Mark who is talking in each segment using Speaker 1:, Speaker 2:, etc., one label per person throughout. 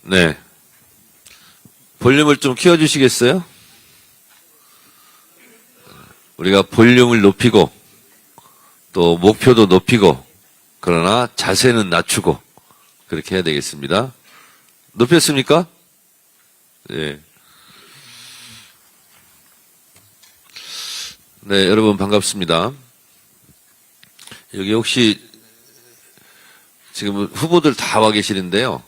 Speaker 1: 네. 볼륨을 좀 키워주시겠어요? 우리가 볼륨을 높이고, 또 목표도 높이고, 그러나 자세는 낮추고, 그렇게 해야 되겠습니다. 높였습니까? 네. 네, 여러분 반갑습니다. 여기 혹시 지금 후보들 다 와 계시는데요.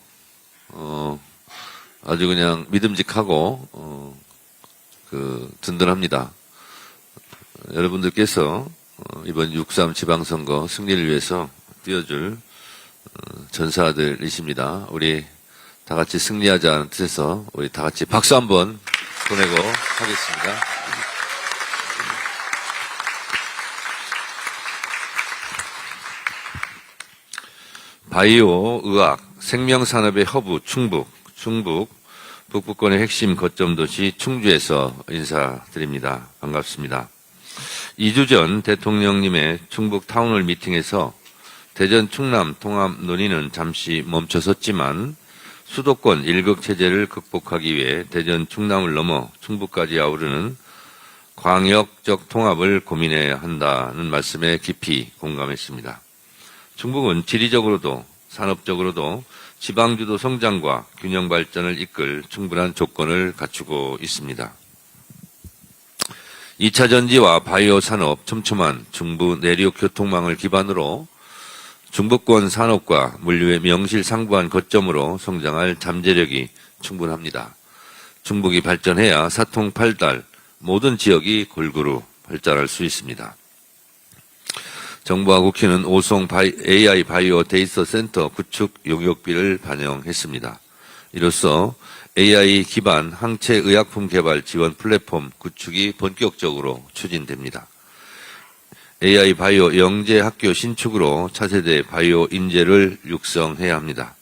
Speaker 1: 아주 그냥 믿음직하고, 든든합니다. 여러분들께서 이번 6.3 지방선거 승리를 위해서 뛰어줄 전사들이십니다. 우리 다 같이 승리하자는 뜻에서 우리 다 같이 박수 한번 보내고 하겠습니다. 바이오, 의학, 생명산업의 허브 충북, 북부권의 핵심 거점 도시 충주에서 인사드립니다. 반갑습니다. 2주 전 대통령님의 충북 타운홀 미팅에서 대전 충남 통합 논의는 잠시 멈춰섰지만 수도권 1극 체제를 극복하기 위해 대전 충남을 넘어 충북까지 아우르는 광역적 통합을 고민해야 한다는 말씀에 깊이 공감했습니다. 충북은 지리적으로도 산업적으로도 지방주도 성장과 균형 발전을 이끌 충분한 조건을 갖추고 있습니다. 2차 전지와 바이오 산업 촘촘한 중부 내륙 교통망을 기반으로 중부권 산업과 물류의 명실상부한 거점으로 성장할 잠재력이 충분합니다. 충북이 발전해야 사통팔달 모든 지역이 골고루 발전할 수 있습니다. 정부와 국회는 오송 AI 바이오 데이터 센터 구축 용역비를 반영했습니다. 이로써 AI 기반 항체 의약품 개발 지원 플랫폼 구축이 본격적으로 추진됩니다. AI 바이오 영재 학교 신축으로 차세대 바이오 인재를 육성해야 합니다.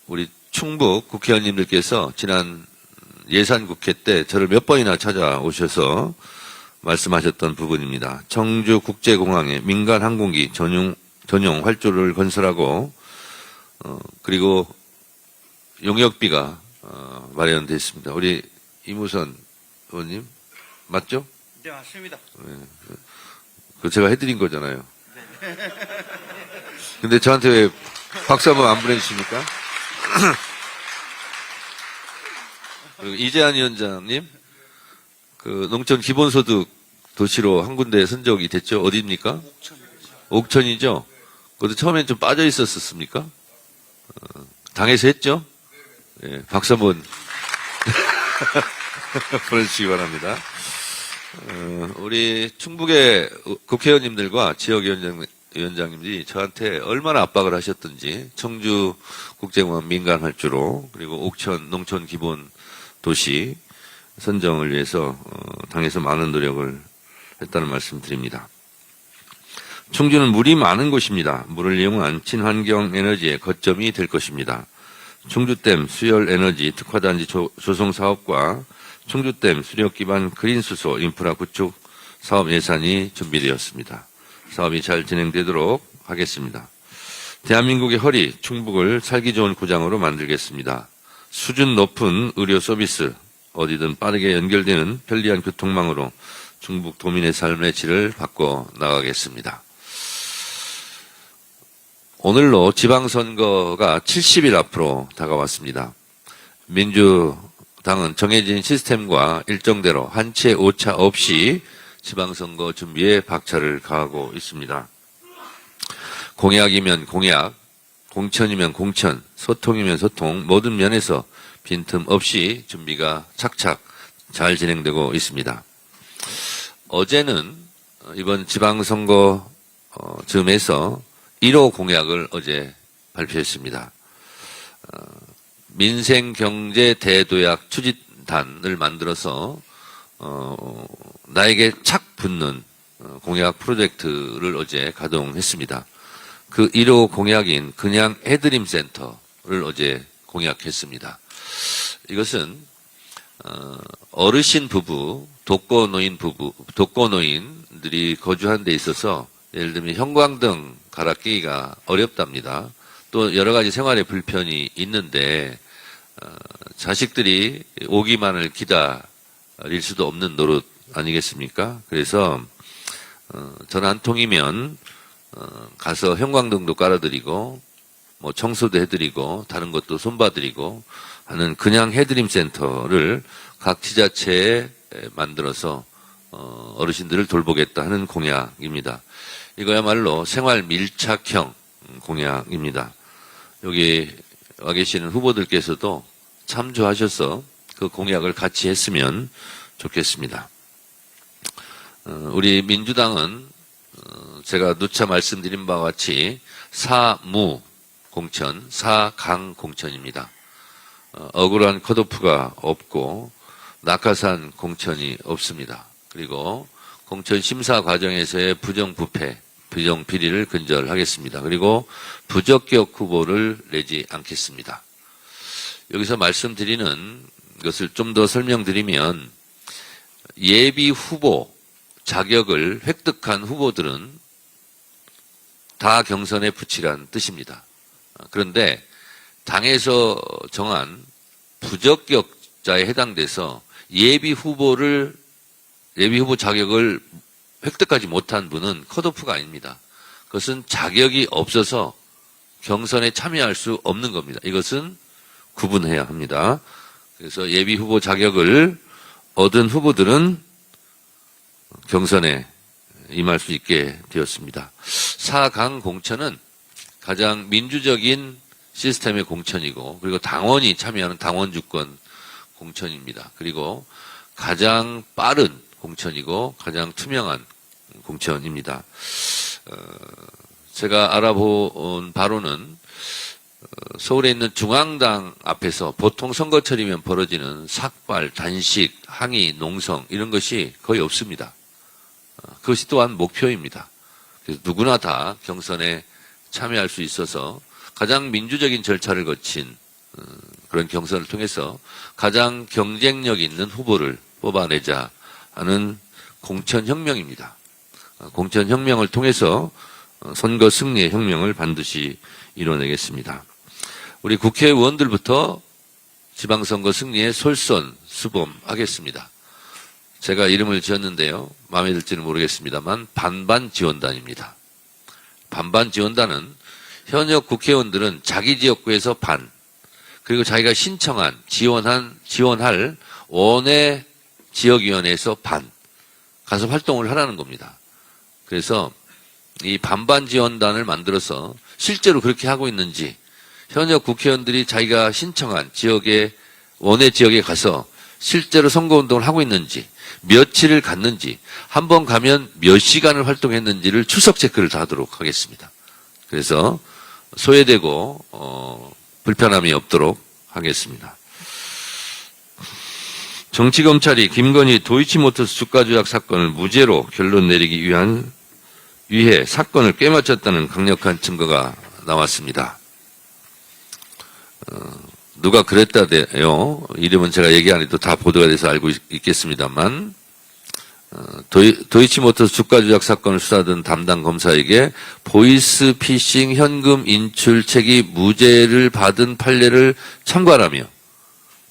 Speaker 1: 우리 충북 국회의원님들께서 지난 예산국회 때 저를 몇 번이나 찾아오셔서 말씀하셨던 부분입니다. 청주국제공항에 민간 항공기 전용 활주로를 건설하고 그리고 용역비가 마련되어 있습니다. 우리 이무선 의원님 맞죠?
Speaker 2: 네, 맞습니다.
Speaker 1: 네. 그 제가 해드린 거잖아요. 근데 저한테 왜 박수 한번 안 보내주십니까? 그리고 이재한 위원장님, 그 농촌 기본소득 도시로 한 군데 선정이 됐죠? 어디입니까? 옥천이죠? 그것도 처음엔 좀 빠져 있었습니까? 당에서 했죠? 네, 박수 한번 보내주시기 바랍니다. 우리 충북의 국회의원님들과 지역위원장님들이 저한테 얼마나 압박을 하셨던지 청주 국제공항 민간 활주로 그리고 옥천 농촌 기본 도시 선정을 위해서 당에서 많은 노력을 했다는 말씀 드립니다. 충주는 물이 많은 곳입니다. 물을 이용한 친환경 에너지의 거점이 될 것입니다. 충주댐 수열에너지 특화단지 조성 사업과 충주댐 수력 기반 그린 수소 인프라 구축 사업 예산이 준비되었습니다. 사업이 잘 진행되도록 하겠습니다. 대한민국의 허리, 충북을 살기 좋은 구장으로 만들겠습니다. 수준 높은 의료 서비스, 어디든 빠르게 연결되는 편리한 교통망으로 충북 도민의 삶의 질을 바꿔 나가겠습니다. 오늘로 지방선거가 70일 앞으로 다가왔습니다. 민주당은 정해진 시스템과 일정대로 한치의 오차 없이 지방선거 준비에 박차를 가하고 있습니다. 공약이면 공약, 공천이면 공천, 소통이면 소통, 모든 면에서 빈틈없이 준비가 착착 잘 진행되고 있습니다. 어제는 이번 지방선거 즈음에서 1호 공약을 어제 발표했습니다. 민생경제 대도약 추진단을 만들어서 나에게 착 붙는 공약 프로젝트를 어제 가동했습니다. 그 1호 공약인 그냥 해드림 센터를 어제 공약했습니다. 이것은 어르신 부부, 독거노인들이 거주하는 데 있어서 예를 들면 형광등 갈아 끼기가 어렵답니다. 또 여러 가지 생활의 불편이 있는데 자식들이 오기만을 기다릴 수도 없는 노릇 아니겠습니까? 그래서 전화 한 통이면 가서 형광등도 깔아드리고 뭐 청소도 해드리고 다른 것도 손봐드리고 하는 그냥 해드림 센터를 각 지자체에 만들어서 어르신들을 돌보겠다 하는 공약입니다. 이거야말로 생활 밀착형 공약입니다. 여기 와 계시는 후보들께서도 참조하셔서 그 공약을 같이 했으면 좋겠습니다. 우리 민주당은 제가 누차 말씀드린 바와 같이 사무 공천, 사강 공천입니다. 억울한 컷오프가 없고 낙하산 공천이 없습니다. 그리고 공천 심사 과정에서의 부정부패, 부정비리를 근절하겠습니다. 그리고 부적격 후보를 내지 않겠습니다. 여기서 말씀드리는 것을 좀 더 설명드리면 예비 후보 자격을 획득한 후보들은 다 경선에 붙이란 뜻입니다. 그런데 당에서 정한 부적격자에 해당돼서 예비 후보 자격을 획득하지 못한 분은 컷오프가 아닙니다. 그것은 자격이 없어서 경선에 참여할 수 없는 겁니다. 이것은 구분해야 합니다. 그래서 예비 후보 자격을 얻은 후보들은 경선에 임할 수 있게 되었습니다. 4강 공천은 가장 민주적인 시스템의 공천이고 그리고 당원이 참여하는 당원 주권 공천입니다. 그리고 가장 빠른 공천이고 가장 투명한 공천입니다. 제가 알아본 바로는 서울에 있는 중앙당 앞에서 보통 선거철이면 벌어지는 삭발, 단식, 항의, 농성 이런 것이 거의 없습니다. 그것이 또한 목표입니다. 그래서 누구나 다 경선에 참여할 수 있어서 가장 민주적인 절차를 거친 그런 경선을 통해서 가장 경쟁력 있는 후보를 뽑아내자 하는 공천혁명입니다. 공천혁명을 통해서 선거 승리의 혁명을 반드시 이뤄내겠습니다. 우리 국회의원들부터 지방선거 승리에 솔선수범하겠습니다. 제가 이름을 지었는데요. 마음에 들지는 모르겠습니다만 반반지원단입니다. 반반지원단은 현역 국회의원들은 자기 지역구에서 반, 그리고 자기가 신청한, 지원할 원외 지역위원회에서 반 가서 활동을 하라는 겁니다. 그래서 이 반반지원단을 만들어서 실제로 그렇게 하고 있는지 현역 국회의원들이 자기가 신청한 지역에 원외 지역에 가서 실제로 선거운동을 하고 있는지 며칠을 갔는지 한 번 가면 몇 시간을 활동했는지를 추석 체크를 다 하도록 하겠습니다. 그래서 소외되고 불편함이 없도록 하겠습니다. 정치검찰이 김건희 도이치모터스 주가 조작 사건을 무죄로 결론 내리기 위해 사건을 꿰맞췄다는 강력한 증거가 나왔습니다. 누가 그랬다대요. 이름은 제가 얘기 안 해도 다 보도가 돼서 알고 있겠습니다만 도이치모터스 주가 조작 사건을 수사하던 담당 검사에게 보이스피싱 현금 인출 책이 무죄를 받은 판례를 참관하며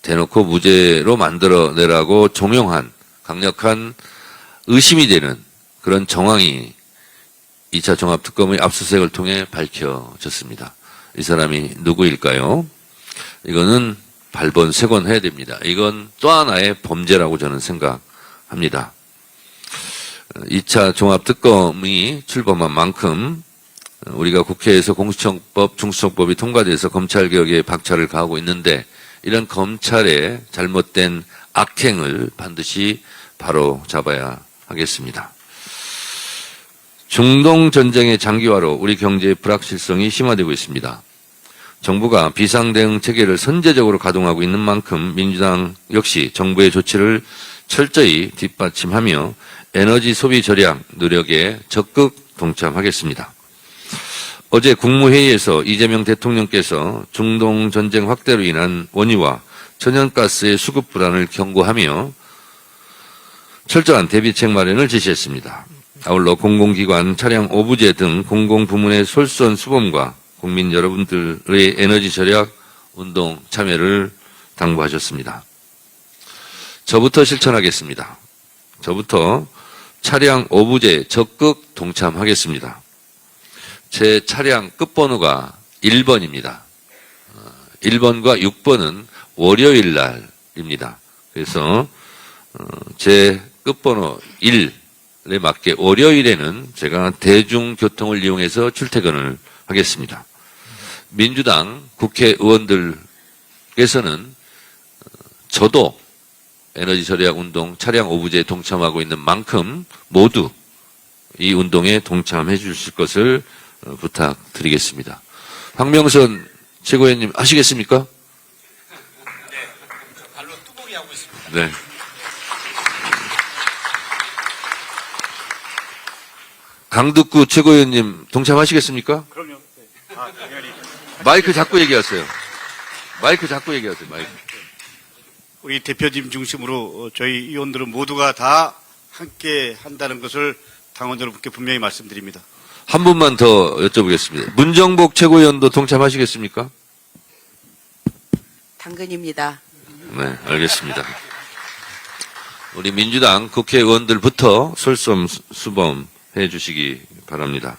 Speaker 1: 대놓고 무죄로 만들어내라고 종용한 강력한 의심이 되는 그런 정황이 2차 종합특검의 압수수색을 통해 밝혀졌습니다. 이 사람이 누구일까요? 이거는 발본색원해야 됩니다. 이건 또 하나의 범죄라고 저는 생각합니다. 2차 종합특검이 출범한 만큼 우리가 국회에서 공수처법, 중수처법이 통과돼서 검찰개혁에 박차를 가하고 있는데 이런 검찰의 잘못된 악행을 반드시 바로 잡아야 하겠습니다. 중동 전쟁의 장기화로 우리 경제의 불확실성이 심화되고 있습니다. 정부가 비상대응 체계를 선제적으로 가동하고 있는 만큼 민주당 역시 정부의 조치를 철저히 뒷받침하며 에너지 소비 절약 노력에 적극 동참하겠습니다. 어제 국무회의에서 이재명 대통령께서 중동 전쟁 확대로 인한 원유와 천연가스의 수급 불안을 경고하며 철저한 대비책 마련을 지시했습니다. 아울러 공공기관, 차량 오부제 등 공공부문의 솔선수범과 국민 여러분들의 에너지 절약 운동 참여를 당부하셨습니다. 저부터 실천하겠습니다. 저부터 차량 오부제 적극 동참하겠습니다. 제 차량 끝번호가 1번입니다. 1번과 6번은 월요일 날입니다. 그래서 제 끝번호 1에 맞게 월요일에는 제가 대중교통을 이용해서 출퇴근을 하겠습니다. 민주당 국회의원들께서는 저도 에너지 절약 운동 차량 오부제에 동참하고 있는 만큼 모두 이 운동에 동참해 주실 것을 부탁드리겠습니다. 황명선 최고위원님 하시겠습니까?
Speaker 2: 네, 저 발로 뚜벅이 하고 있습니다.
Speaker 1: 네. 강득구 최고위원님 동참하시겠습니까?
Speaker 2: 그럼요. 네. 아, 당연히.
Speaker 1: 마이크 잡고 얘기하세요. 마이크 잡고 얘기하세요. 마이크.
Speaker 2: 우리 대표님 중심으로 저희 의원들은 모두가 다 함께 한다는 것을 당원 여러분께 분명히 말씀드립니다.
Speaker 1: 한 분만 더 여쭤보겠습니다. 문정복 최고위원도 동참하시겠습니까?
Speaker 3: 당근입니다.
Speaker 1: 네, 알겠습니다. 우리 민주당 국회의원들부터 솔선수범해 주시기 바랍니다.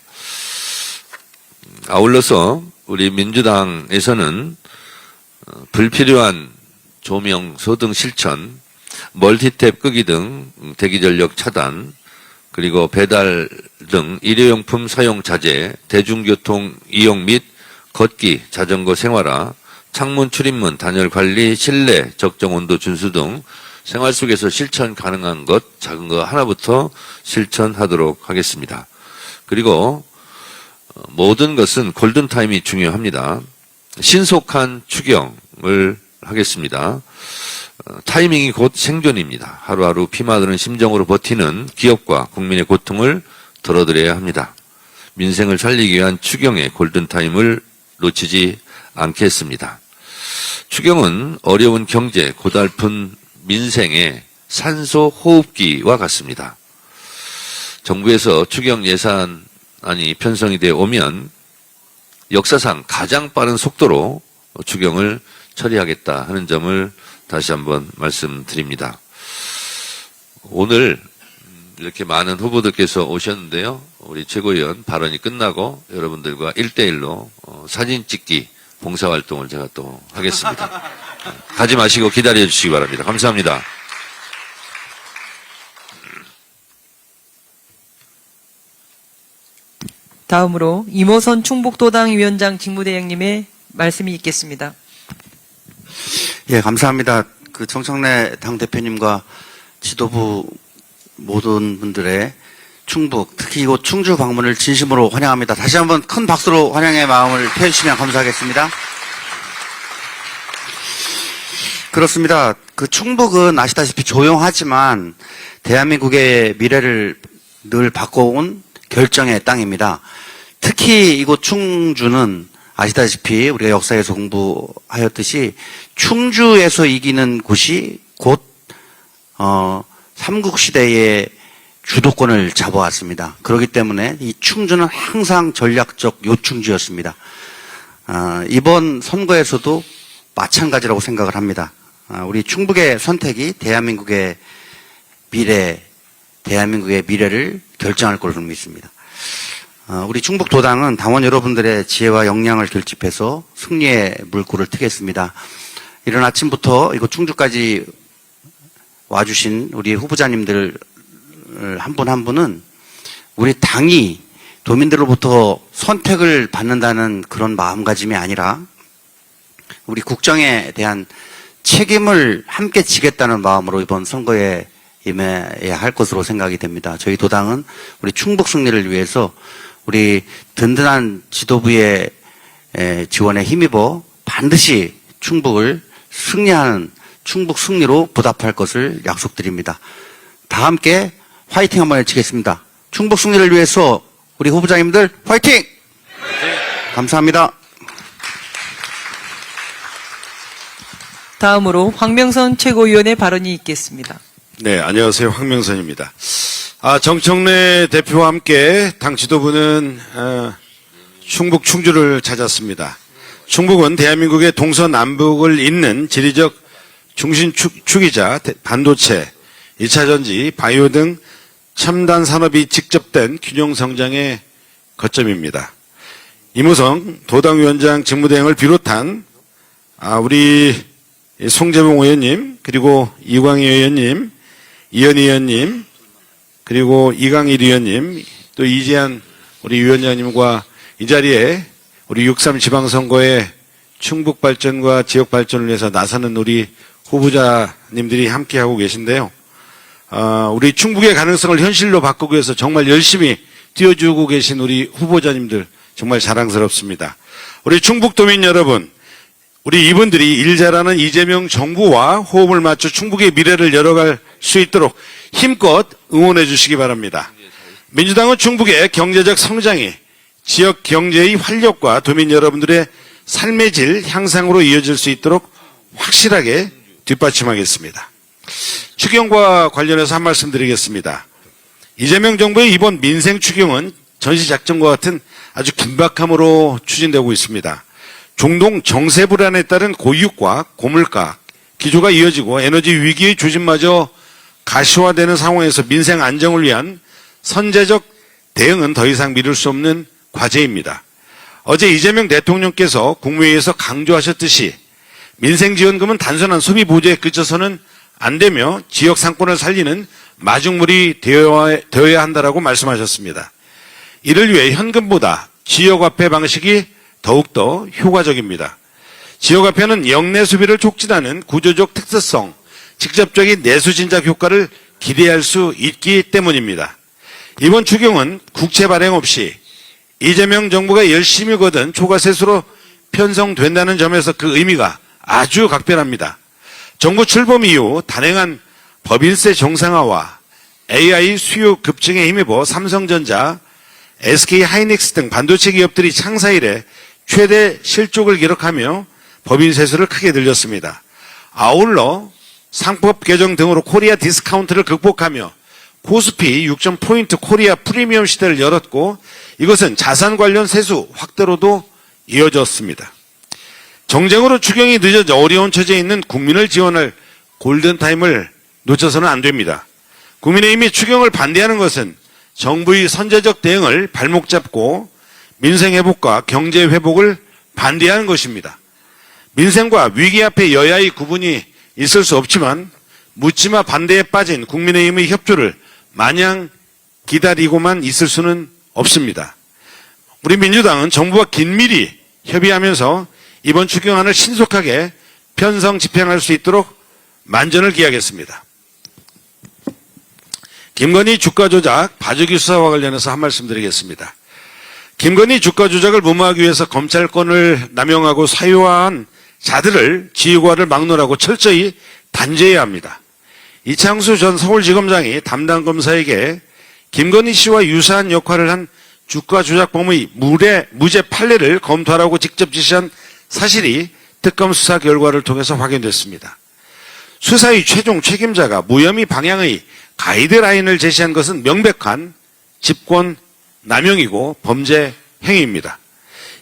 Speaker 1: 아울러서 우리 민주당에서는 불필요한 조명, 소등 실천, 멀티탭 끄기 등 대기전력 차단, 그리고 배달 등 일회용품 사용 자제, 대중교통 이용 및 걷기, 자전거 생활화, 창문 출입문 단열 관리, 실내 적정 온도 준수 등 생활 속에서 실천 가능한 것, 작은 거 하나부터 실천하도록 하겠습니다. 그리고 모든 것은 골든타임이 중요합니다. 신속한 추경을 하겠습니다. 타이밍이 곧 생존입니다. 하루하루 피마드는 심정으로 버티는 기업과 국민의 고통을 덜어드려야 합니다. 민생을 살리기 위한 추경의 골든타임을 놓치지 않겠습니다. 추경은 어려운 경제, 고달픈 민생의 산소 호흡기와 같습니다. 정부에서 추경 예산안이 편성이 되어 오면 역사상 가장 빠른 속도로 추경을 처리하겠다 하는 점을 다시 한번 말씀드립니다. 오늘 이렇게 많은 후보들께서 오셨는데요. 우리 최고위원 발언이 끝나고 여러분들과 1대1로 사진 찍기 봉사활동을 제가 또 하겠습니다. 가지 마시고 기다려 주시기 바랍니다. 감사합니다.
Speaker 4: 다음으로 이모선 충북도당 위원장 직무대행님의 말씀이 있겠습니다.
Speaker 5: 예, 감사합니다. 그 정청래 당대표님과 지도부 모든 분들의 충북, 특히 이곳 충주 방문을 진심으로 환영합니다. 다시 한번 큰 박수로 환영의 마음을 표해주시면 감사하겠습니다. 그렇습니다. 그 충북은 아시다시피 조용하지만 대한민국의 미래를 늘 바꿔온 결정의 땅입니다. 특히 이곳 충주는 아시다시피 우리가 역사에서 공부하였듯이 충주에서 이기는 곳이 곧 삼국시대의 주도권을 잡아왔습니다. 그렇기 때문에 이 충주는 항상 전략적 요충지였습니다. 이번 선거에서도 마찬가지라고 생각을 합니다. 우리 충북의 선택이 대한민국의 미래를 결정할 걸로 믿습니다. 우리 충북도당은 당원 여러분들의 지혜와 역량을 결집해서 승리의 물꼬를 트겠습니다. 이른 아침부터 이곳 충주까지 와주신 우리 후보자님들 한 분 한 분은 우리 당이 도민들로부터 선택을 받는다는 그런 마음가짐이 아니라 우리 국정에 대한 책임을 함께 지겠다는 마음으로 이번 선거에 임해야 할 것으로 생각이 됩니다. 저희 도당은 우리 충북 승리를 위해서 우리 든든한 지도부의 지원에 힘입어 반드시 충북을 승리하는 충북 승리로 보답할 것을 약속드립니다. 다 함께 화이팅 한번 외치겠습니다. 충북 승리를 위해서 우리 후보자님들 화이팅! 감사합니다.
Speaker 4: 다음으로 황명선 최고위원의 발언이 있겠습니다.
Speaker 6: 네, 안녕하세요. 황명선입니다. 정청래 대표와 함께 당 지도부는 충북 충주를 찾았습니다. 충북은 대한민국의 동서남북을 잇는 지리적 중심축이자 반도체, 2차 전지, 바이오 등 첨단 산업이 직접된 균형 성장의 거점입니다. 이무성 도당위원장 직무대행을 비롯한 우리 송재봉 의원님, 그리고 이광희 의원님, 이현희 의원님, 그리고 이강일 의원님, 또 이재한 우리 위원장님과 이 자리에 우리 6.3 지방선거의 충북 발전과 지역 발전을 위해서 나서는 우리 후보자님들이 함께하고 계신데요. 우리 충북의 가능성을 현실로 바꾸기 위해서 정말 열심히 뛰어주고 계신 우리 후보자님들 정말 자랑스럽습니다. 우리 충북도민 여러분, 우리 이분들이 일 잘하는 이재명 정부와 호흡을 맞춰 충북의 미래를 열어갈 수 있도록 힘껏 응원해 주시기 바랍니다. 민주당은 충북의 경제적 성장이 지역 경제의 활력과 도민 여러분들의 삶의 질 향상으로 이어질 수 있도록 확실하게 뒷받침하겠습니다. 추경과 관련해서 한 말씀 드리겠습니다. 이재명 정부의 이번 민생 추경은 전시작전과 같은 아주 긴박함으로 추진되고 있습니다. 중동 정세 불안에 따른 고유가, 고물가, 기조가 이어지고 에너지 위기의 조짐마저 가시화되는 상황에서 민생 안정을 위한 선제적 대응은 더 이상 미룰 수 없는 과제입니다. 어제 이재명 대통령께서 국무회의에서 강조하셨듯이 민생지원금은 단순한 소비 보조에 그쳐서는 안 되며 지역 상권을 살리는 마중물이 되어야 한다라고 말씀하셨습니다. 이를 위해 현금보다 지역화폐 방식이 더욱더 효과적입니다. 지역화폐는 역내 소비를 촉진하는 구조적 특수성, 직접적인 내수 진작 효과를 기대할 수 있기 때문입니다. 이번 추경은 국채 발행 없이 이재명 정부가 열심히 거둔 초과세수로 편성된다는 점에서 그 의미가 아주 각별합니다. 정부 출범 이후 단행한 법인세 정상화와 AI 수요 급증에 힘입어 삼성전자, SK하이닉스 등 반도체 기업들이 창사 이래 최대 실적을 기록하며 법인세수를 크게 늘렸습니다. 아울러 상법 개정 등으로 코리아 디스카운트를 극복하며 코스피 6.포인트 코리아 프리미엄 시대를 열었고 이것은 자산 관련 세수 확대로도 이어졌습니다. 정쟁으로 추경이 늦어져 어려운 처지에 있는 국민을 지원할 골든타임을 놓쳐서는 안 됩니다. 국민의힘이 추경을 반대하는 것은 정부의 선제적 대응을 발목 잡고 민생 회복과 경제 회복을 반대하는 것입니다. 민생과 위기 앞에 여야의 구분이 있을 수 없지만 묻지마 반대에 빠진 국민의힘의 협조를 마냥 기다리고만 있을 수는 없습니다. 우리 민주당은 정부와 긴밀히 협의하면서 이번 추경안을 신속하게 편성 집행할 수 있도록 만전을 기하겠습니다. 김건희 주가 조작 봐주기 수사와 관련해서 한 말씀 드리겠습니다. 김건희 주가 조작을 무마하기 위해서 검찰권을 남용하고 사유화한 자들을 지휘과를 막론하고 철저히 단죄해야 합니다. 이창수 전 서울지검장이 담당 검사에게 김건희 씨와 유사한 역할을 한 주가 조작범의 무죄 판례를 검토하라고 직접 지시한 사실이 특검 수사 결과를 통해서 확인됐습니다. 수사의 최종 책임자가 무혐의 방향의 가이드라인을 제시한 것은 명백한 집권 남용이고 범죄 행위입니다.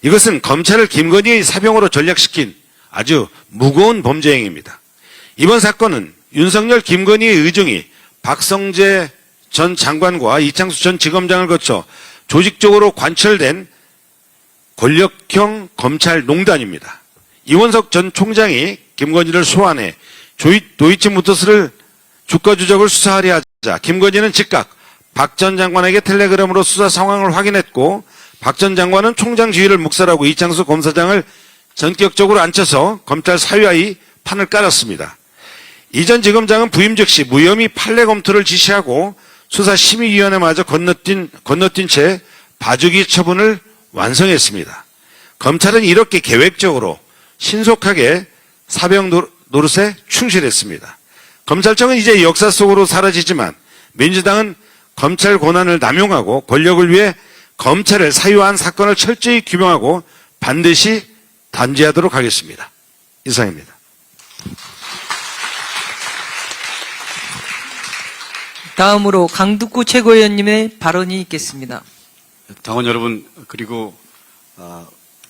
Speaker 6: 이것은 검찰을 김건희의 사병으로 전략시킨 아주 무거운 범죄 행위입니다. 이번 사건은 윤석열 김건희의 의중이 박성재 전 장관과 이창수 전 지검장을 거쳐 조직적으로 관철된 권력형 검찰 농단입니다. 이원석 전 총장이 김건희를 소환해 도이치모터스를 주가 조작을 수사하려 하자 김건희는 즉각 박 전 장관에게 텔레그램으로 수사 상황을 확인했고 박 전 장관은 총장 지휘를 묵살하고 이창수 검사장을 전격적으로 앉혀서 검찰 사유화의 판을 깔았습니다. 이 전 지검장은 부임 즉시 무혐의 판례 검토를 지시하고 수사심의위원회마저 건너뛴 채 봐주기 처분을 완성했습니다. 검찰은 이렇게 계획적으로 신속하게 사병 노릇에 충실했습니다. 검찰청은 이제 역사 속으로 사라지지만 민주당은 검찰 권한을 남용하고 권력을 위해 검찰을 사유화한 사건을 철저히 규명하고 반드시 단죄하도록 하겠습니다. 이상입니다.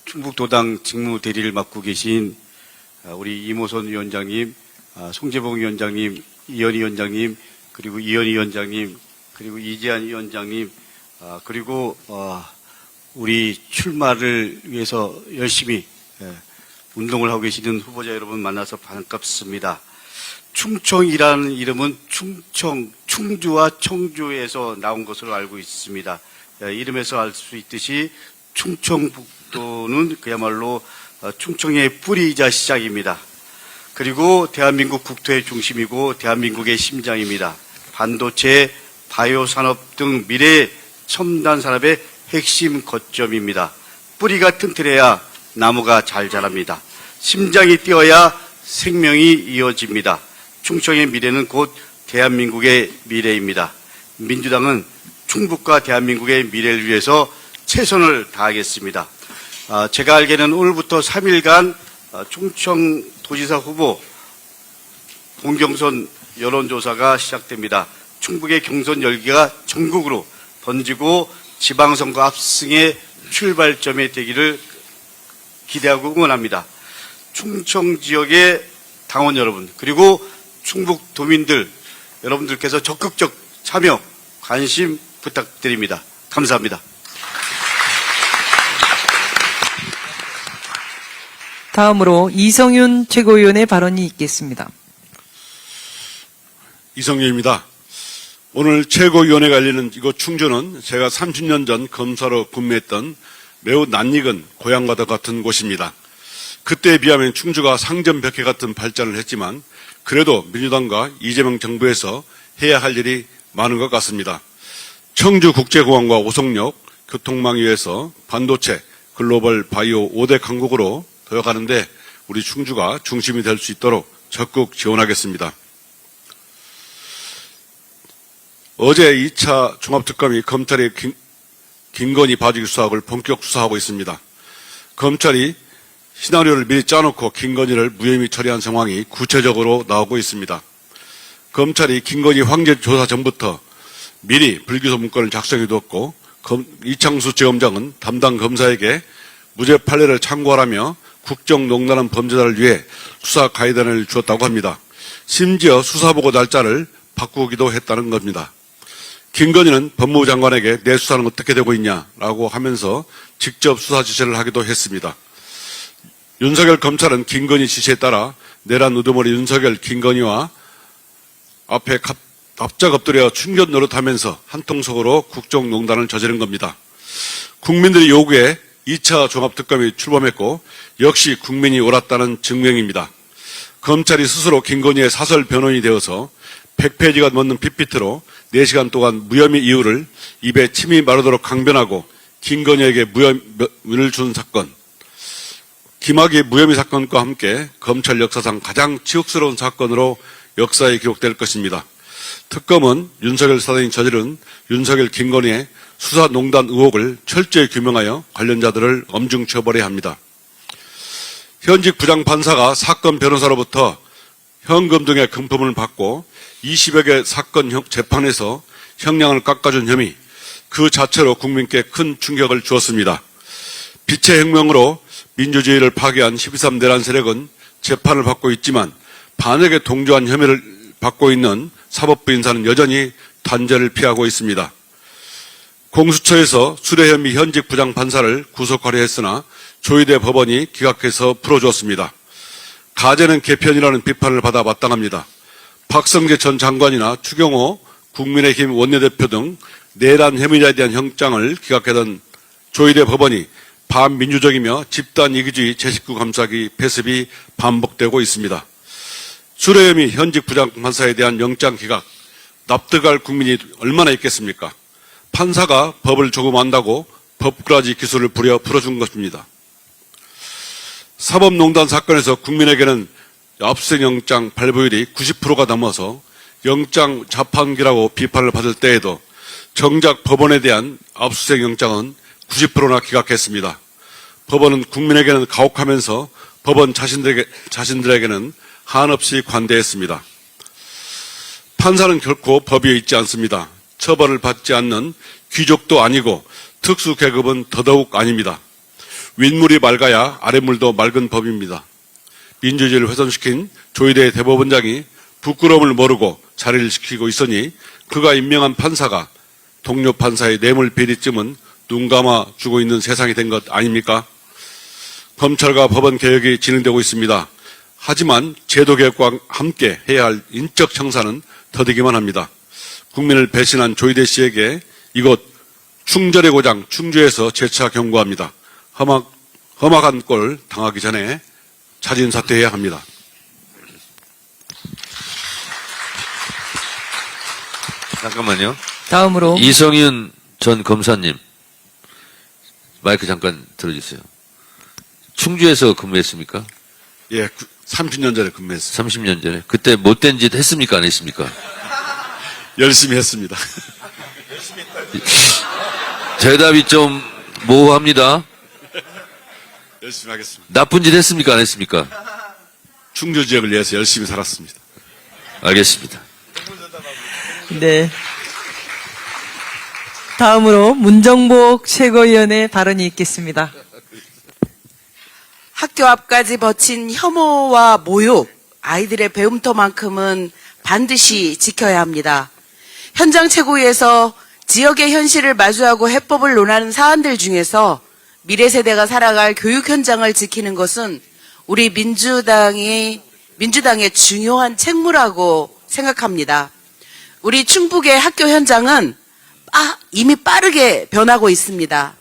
Speaker 2: 충북도당 직무대리를 맡고 계신 우리 이모선 위원장님, 송재봉 위원장님, 이현희 위원장님, 그리고 이현희 위원장님, 그리고 이재한 위원장님, 그리고 우리 출마를 위해서 열심히 운동을 하고 계시는 후보자 여러분 만나서 반갑습니다. 충청이라는 이름은 충주와 청주에서 나온 것으로 알고 있습니다. 이름에서 알 수 있듯이 충청북도는 그야말로 충청의 뿌리이자 시작입니다. 그리고 대한민국 국토의 중심이고 대한민국의 심장입니다. 반도체, 바이오 산업 등 미래 첨단 산업의 핵심 거점입니다. 뿌리가 튼튼해야 나무가 잘 자랍니다. 심장이 뛰어야 생명이 이어집니다. 충청의 미래는 곧 대한민국의 미래입니다. 민주당은 충북과 대한민국의 미래를 위해서 최선을 다하겠습니다. 제가 알기에는 오늘부터 3일간 충청도지사 후보 본경선 여론조사가 시작됩니다. 충북의 경선 열기가 전국으로 번지고 지방선거 압승의 출발점이 되기를 기대하고 응원합니다. 충청 지역의 당원 여러분 그리고 충북 도민들 여러분들께서 적극적 참여, 관심 부탁드립니다. 감사합니다.
Speaker 4: 다음으로 이성윤 최고위원의 발언이 있겠습니다.
Speaker 3: 이성윤입니다. 오늘 최고위원회가 열리는 이곳 충주는 제가 30년 전 검사로 근무했던 매우 낯익은 고향과도 같은 곳입니다. 그때에 비하면 충주가 상점벽해 같은 발전을 했지만 그래도 민주당과 이재명 정부에서 해야 할 일이 많은 것 같습니다. 청주국제공항과 오송역, 교통망 위에서 반도체, 글로벌 바이오 5대 강국으로 되어가는데 우리 충주가 중심이 될 수 있도록 적극 지원하겠습니다. 어제 2차 종합특검이 검찰의 김건희 봐주기 수사학을 본격 수사하고 있습니다. 검찰이 시나리오를 미리 짜놓고 김건희를 무혐의 처리한 상황이 구체적으로 나오고 있습니다. 검찰이 김건희 황제 조사 전부터 미리 불기소 문건을 작성해두었고 이창수 지검장은 담당 검사에게 무죄 판례를 참고하라며 국정농단한 범죄자를 위해 수사 가이드라인을 주었다고 합니다. 심지어 수사보고 날짜를 바꾸기도 했다는 겁니다. 김건희는 법무부 장관에게 내 수사는 어떻게 되고 있냐라고 하면서 직접 수사 지시를 하기도 했습니다. 윤석열 검찰은 김건희 지시에 따라 내란 우두머리 윤석열, 김건희와 앞에 납작 엎드려 충견 노릇하면서 한통속으로 국정농단을 저지른 겁니다. 국민들의 요구에 2차 종합특검이 출범했고 역시 국민이 옳았다는 증명입니다. 검찰이 스스로 김건희의 사설 변호인이 되어서 100페이지가 넘는 PPT로 4시간 동안 무혐의 이유를 입에 침이 마르도록 강변하고 김건희에게 무혐의를 준 사건, 김학의 무혐의 사건과 함께 검찰 역사상 가장 치욕스러운 사건으로 역사에 기록될 것입니다. 특검은 윤석열 사단이 저지른 윤석열 김건희의 수사농단 의혹을 철저히 규명하여 관련자들을 엄중 처벌해야 합니다. 현직 부장판사가 사건 변호사로부터 현금 등의 금품을 받고 20여 개 사건 재판에서 형량을 깎아준 혐의, 그 자체로 국민께 큰 충격을 주었습니다. 빛의 혁명으로 민주주의를 파괴한 12.3 내란 세력은 재판을 받고 있지만 반역에 동조한 혐의를 받고 있는 사법부 인사는 여전히 단죄를 피하고 있습니다. 공수처에서 수뢰 혐의 현직 부장판사를 구속하려 했으나 조희대 법원이 기각해서 풀어주었습니다. 가재는 개편이라는 비판을 받아 마땅합니다. 박성재 전 장관이나 추경호 국민의힘 원내대표 등 내란 혐의자에 대한 형장을 기각하던 조희대 법원이 반민주적이며 집단 이기주의 제19 감싸기 패습이 반복되고 있습니다. 수뢰 혐의 현직 부장판사에 대한 영장 기각, 납득할 국민이 얼마나 있겠습니까? 판사가 법을 조금 안다고 법꾸라지 기술을 부려 풀어준 것입니다. 사법농단 사건에서 국민에게는 압수수색 영장 발부율이 90%가 넘어서 영장 자판기라고 비판을 받을 때에도 정작 법원에 대한 압수수색 영장은 90%나 기각했습니다. 법원은 국민에게는 가혹하면서 법원 자신들에게는 한없이 관대했습니다. 판사는 결코 법위에 있지 않습니다. 처벌을 받지 않는 귀족도 아니고 특수계급은 더더욱 아닙니다. 윗물이 맑아야 아랫물도 맑은 법입니다. 민주주의를 훼손시킨 조희대 대법원장이 부끄러움을 모르고 자리를 지키고 있으니 그가 임명한 판사가 동료 판사의 뇌물 비리쯤은 눈 감아주고 있는 세상이 된 것 아닙니까? 검찰과 법원 개혁이 진행되고 있습니다. 하지만 제도 개혁과 함께 해야 할 인적 청산은 더디기만 합니다. 국민을 배신한 조희대 씨에게 이곳 충절의 고장 충주에서 재차 경고합니다. 험악한 꼴 당하기 전에 자진 사퇴해야 합니다.
Speaker 1: 잠깐만요.
Speaker 4: 다음으로
Speaker 1: 이성윤 전 검사님, 마이크 잠깐 들어주세요. 충주에서 근무했습니까?
Speaker 3: 예, 30년 전에 근무했습니다.
Speaker 1: 30년 전에. 그때 못된 짓 했습니까? 안 했습니까?
Speaker 3: 열심히 했습니다.
Speaker 1: 대답이 좀 모호합니다.
Speaker 3: 열심히 하겠습니다.
Speaker 1: 나쁜 짓 했습니까? 안 했습니까?
Speaker 3: 충주 지역을 위해서 열심히 살았습니다.
Speaker 1: 알겠습니다.
Speaker 4: 네. 다음으로 문정복 최고위원의 발언이 있겠습니다.
Speaker 7: 학교 앞까지 버친 혐오와 모욕, 아이들의 배움터만큼은 반드시 지켜야 합니다. 현장 최고위에서 지역의 현실을 마주하고 해법을 논하는 사안들 중에서 미래 세대가 살아갈 교육 현장을 지키는 것은 우리 민주당의 중요한 책무라고 생각합니다. 우리 충북의 학교 현장은 이미 빠르게 변하고 있습니다.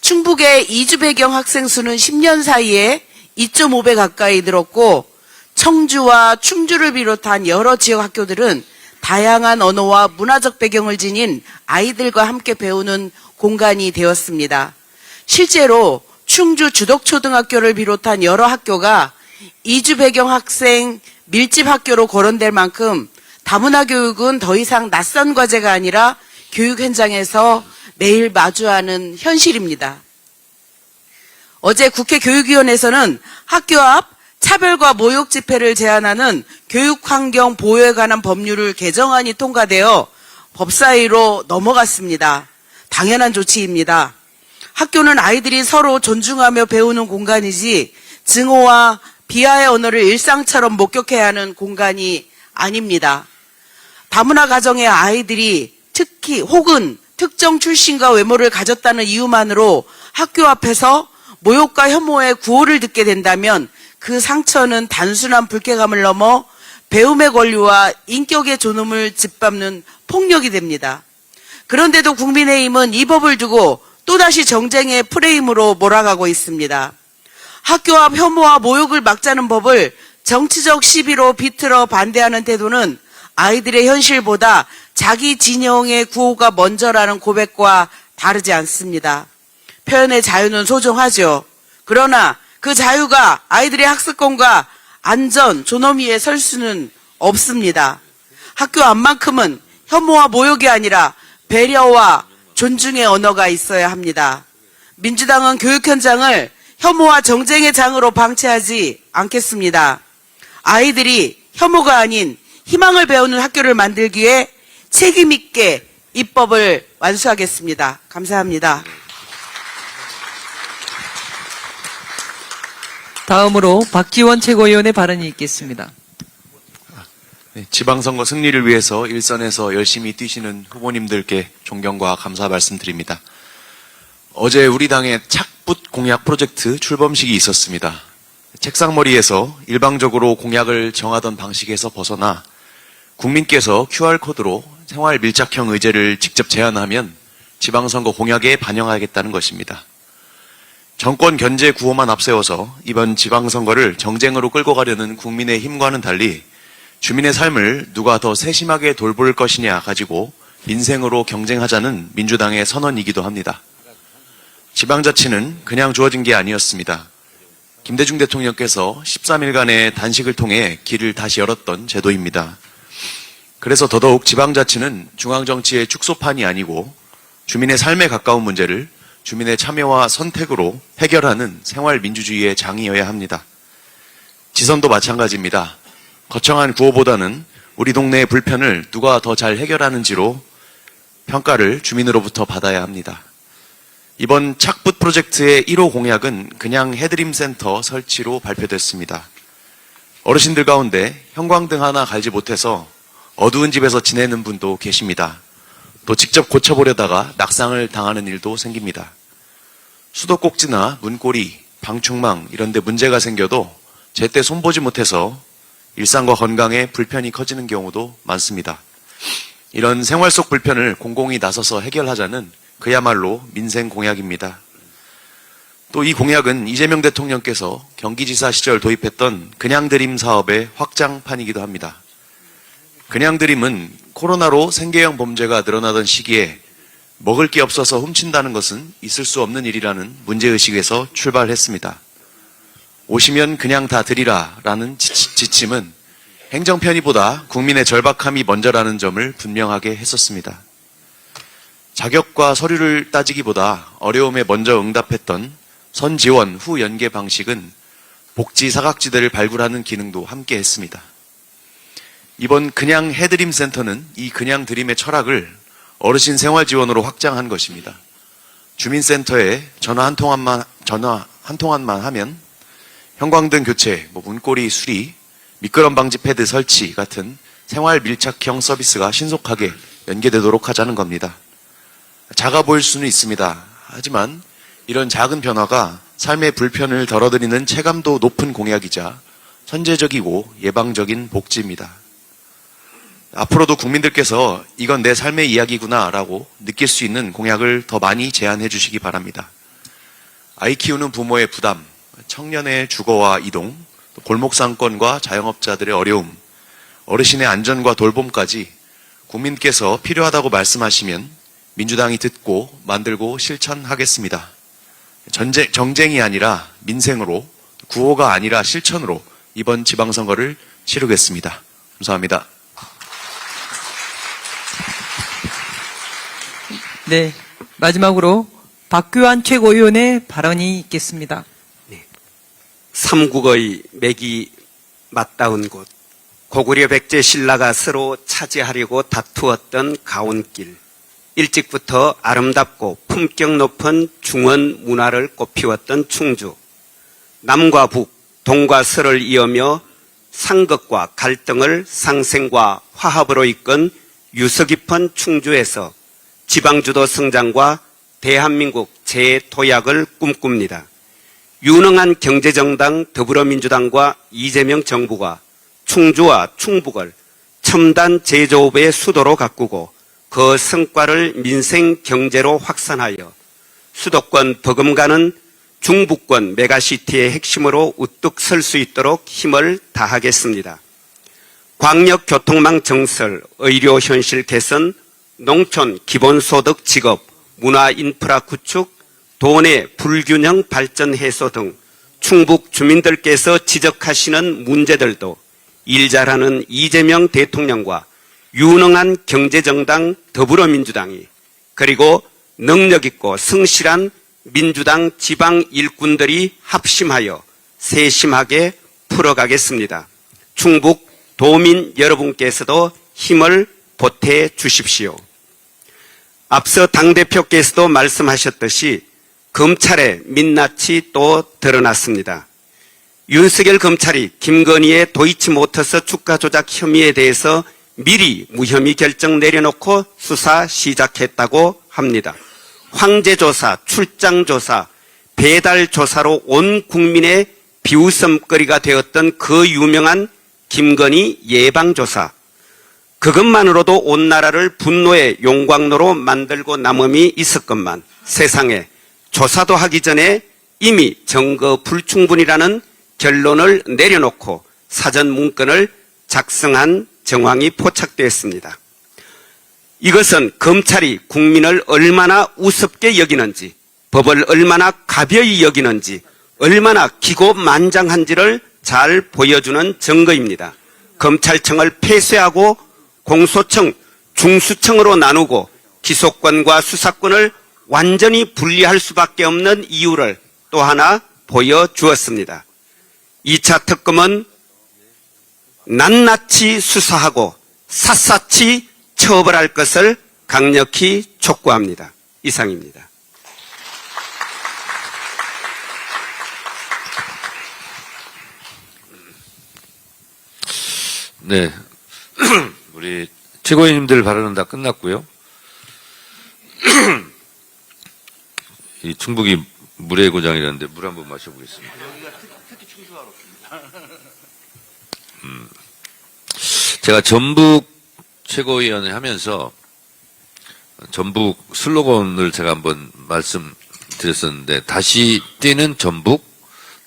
Speaker 7: 충북의 이주 배경 학생 수는 10년 사이에 2.5배 가까이 늘었고 청주와 충주를 비롯한 여러 지역 학교들은 다양한 언어와 문화적 배경을 지닌 아이들과 함께 배우는 공간이 되었습니다. 실제로 충주 주덕초등학교를 비롯한 여러 학교가 이주 배경 학생 밀집 학교로 거론될 만큼 다문화 교육은 더 이상 낯선 과제가 아니라 교육 현장에서 매일 마주하는 현실입니다. 어제 국회 교육위원회에서는 학교 앞 차별과 모욕 집회를 제한하는 교육환경 보호에 관한 법률을 개정안이 통과되어 법사위로 넘어갔습니다. 당연한 조치입니다. 학교는 아이들이 서로 존중하며 배우는 공간이지 증오와 비하의 언어를 일상처럼 목격해야 하는 공간이 아닙니다. 다문화 가정의 아이들이 특히 혹은 특정 출신과 외모를 가졌다는 이유만으로 학교 앞에서 모욕과 혐오의 구호를 듣게 된다면 그 상처는 단순한 불쾌감을 넘어 배움의 권리와 인격의 존엄을 짓밟는 폭력이 됩니다. 그런데도 국민의힘은 이 법을 두고 또다시 정쟁의 프레임으로 몰아가고 있습니다. 학교 앞 혐오와 모욕을 막자는 법을 정치적 시비로 비틀어 반대하는 태도는 아이들의 현실보다 자기 진영의 구호가 먼저라는 고백과 다르지 않습니다. 표현의 자유는 소중하죠. 그러나 그 자유가 아이들의 학습권과 안전, 존엄 위에 설 수는 없습니다. 학교 앞만큼은 혐오와 모욕이 아니라 배려와 존중의 언어가 있어야 합니다. 민주당은 교육 현장을 혐오와 정쟁의 장으로 방치하지 않겠습니다. 아이들이 혐오가 아닌 희망을 배우는 학교를 만들기 위해 책임 있게 입법을 완수하겠습니다. 감사합니다.
Speaker 4: 다음으로 박지원 최고위원의 발언이 있겠습니다.
Speaker 8: 네, 지방선거 승리를 위해서 일선에서 열심히 뛰시는 후보님들께 존경과 감사 말씀드립니다. 어제 우리 당의 착붙 공약 프로젝트 출범식이 있었습니다. 책상머리에서 일방적으로 공약을 정하던 방식에서 벗어나 국민께서 QR코드로 생활 밀착형 의제를 직접 제안하면 지방선거 공약에 반영하겠다는 것입니다. 정권 견제 구호만 앞세워서 이번 지방선거를 정쟁으로 끌고 가려는 국민의힘과는 달리 주민의 삶을 누가 더 세심하게 돌볼 것이냐 가지고 민생으로 경쟁하자는 민주당의 선언이기도 합니다. 지방자치는 그냥 주어진 게 아니었습니다. 김대중 대통령께서 13일간의 단식을 통해 길을 다시 열었던 제도입니다. 그래서 더더욱 지방자치는 중앙정치의 축소판이 아니고 주민의 삶에 가까운 문제를 주민의 참여와 선택으로 해결하는 생활민주주의의 장이어야 합니다. 지선도 마찬가지입니다. 거창한 구호보다는 우리 동네의 불편을 누가 더 잘 해결하는지로 평가를 주민으로부터 받아야 합니다. 이번 착붙 프로젝트의 1호 공약은 그냥 해드림 센터 설치로 발표됐습니다. 어르신들 가운데 형광등 하나 갈지 못해서 어두운 집에서 지내는 분도 계십니다. 또 직접 고쳐보려다가 낙상을 당하는 일도 생깁니다. 수도꼭지나 문고리, 방충망 이런 데 문제가 생겨도 제때 손보지 못해서 일상과 건강에 불편이 커지는 경우도 많습니다. 이런 생활 속 불편을 공공이 나서서 해결하자는 그야말로 민생 공약입니다. 또 이 공약은 이재명 대통령께서 경기지사 시절 도입했던 그냥드림 사업의 확장판이기도 합니다. 그냥드림은 코로나로 생계형 범죄가 늘어나던 시기에 먹을 게 없어서 훔친다는 것은 있을 수 없는 일이라는 문제의식에서 출발했습니다. 오시면 그냥 다 드리라 라는 지침은 행정 편의보다 국민의 절박함이 먼저라는 점을 분명하게 했었습니다. 자격과 서류를 따지기보다 어려움에 먼저 응답했던 선지원 후 연계 방식은 복지 사각지대를 발굴하는 기능도 함께 했습니다. 이번 그냥 해드림 센터는 이 그냥 드림의 철학을 어르신 생활 지원으로 확장한 것입니다. 주민센터에 전화 한 통화만 하면 형광등 교체, 문고리 수리, 미끄럼 방지 패드 설치 같은 생활 밀착형 서비스가 신속하게 연계되도록 하자는 겁니다. 작아 보일 수는 있습니다. 하지만 이런 작은 변화가 삶의 불편을 덜어드리는 체감도 높은 공약이자 선제적이고 예방적인 복지입니다. 앞으로도 국민들께서 이건 내 삶의 이야기구나 라고 느낄 수 있는 공약을 더 많이 제안해 주시기 바랍니다. 아이 키우는 부모의 부담, 청년의 주거와 이동, 골목 상권과 자영업자들의 어려움, 어르신의 안전과 돌봄까지 국민께서 필요하다고 말씀하시면 민주당이 듣고 만들고 실천하겠습니다. 정쟁이 아니라 민생으로, 구호가 아니라 실천으로 이번 지방선거를 치르겠습니다. 감사합니다.
Speaker 4: 네, 마지막으로 박규환 최고위원의 발언이 있겠습니다.
Speaker 9: 삼국의 맥이 맞닿은 곳, 고구려 백제 신라가 서로 차지하려고 다투었던 가온길, 일찍부터 아름답고 품격 높은 중원 문화를 꽃피웠던 충주, 남과 북, 동과 서를 이으며 상극과 갈등을 상생과 화합으로 이끈 유서 깊은 충주에서 지방주도 성장과 대한민국 재도약을 꿈꿉니다. 유능한 경제정당 더불어민주당과 이재명 정부가 충주와 충북을 첨단 제조업의 수도로 가꾸고 그 성과를 민생 경제로 확산하여 수도권 버금가는 중부권 메가시티의 핵심으로 우뚝 설 수 있도록 힘을 다하겠습니다. 광역교통망 정설, 의료 현실 개선, 농촌 기본소득 직업, 문화 인프라 구축, 도내 불균형 발전 해소 등 충북 주민들께서 지적하시는 문제들도 일 잘하는 이재명 대통령과 유능한 경제정당 더불어민주당이 그리고 능력있고 성실한 민주당 지방 일꾼들이 합심하여 세심하게 풀어가겠습니다. 충북 도민 여러분께서도 힘을 보태 주십시오. 앞서 당대표께서도 말씀하셨듯이 검찰의 민낯이 또 드러났습니다. 윤석열 검찰이 김건희의 도이치모터스 주가 조작 혐의에 대해서 미리 무혐의 결정 내려놓고 수사 시작했다고 합니다. 황제조사, 출장조사, 배달조사로 온 국민의 비웃음거리가 되었던 그 유명한 김건희 예방조사. 그것만으로도 온 나라를 분노의 용광로로 만들고 남음이 있었건만 세상에 조사도 하기 전에 이미 증거 불충분이라는 결론을 내려놓고 사전 문건을 작성한 정황이 포착되었습니다. 이것은 검찰이 국민을 얼마나 우습게 여기는지, 법을 얼마나 가벼이 여기는지, 얼마나 기고만장한지를 잘 보여주는 증거입니다. 검찰청을 폐쇄하고 공소청, 중수청으로 나누고 기소권과 수사권을 완전히 분리할 수밖에 없는 이유를 또 하나 보여주었습니다. 2차 특검은 낱낱이 수사하고 샅샅이 처벌할 것을 강력히 촉구합니다. 이상입니다.
Speaker 1: 네. 우리 최고위원님들 발언은 다 끝났고요. 이 충북이 물의 고장이라는데 물 한번 마셔보겠습니다. 제가 전북 최고위원회 하면서 전북 슬로건을 제가 한번 말씀드렸었는데, 다시 뛰는 전북,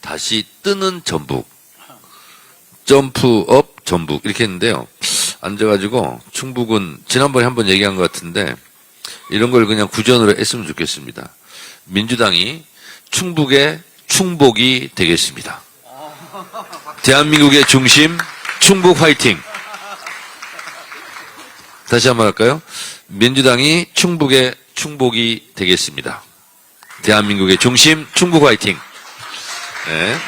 Speaker 1: 다시 뜨는 전북, 점프업 전북 이렇게 했는데요. 앉아가지고 충북은 지난번에 한번 얘기한 것 같은데 이런 걸 그냥 구전으로 했으면 좋겠습니다. 민주당이 충북의 충복이 되겠습니다. 대한민국의 중심 충북 화이팅. 다시 한번 할까요? 민주당이 충북의 충복이 되겠습니다. 대한민국의 중심 충북 화이팅. 네.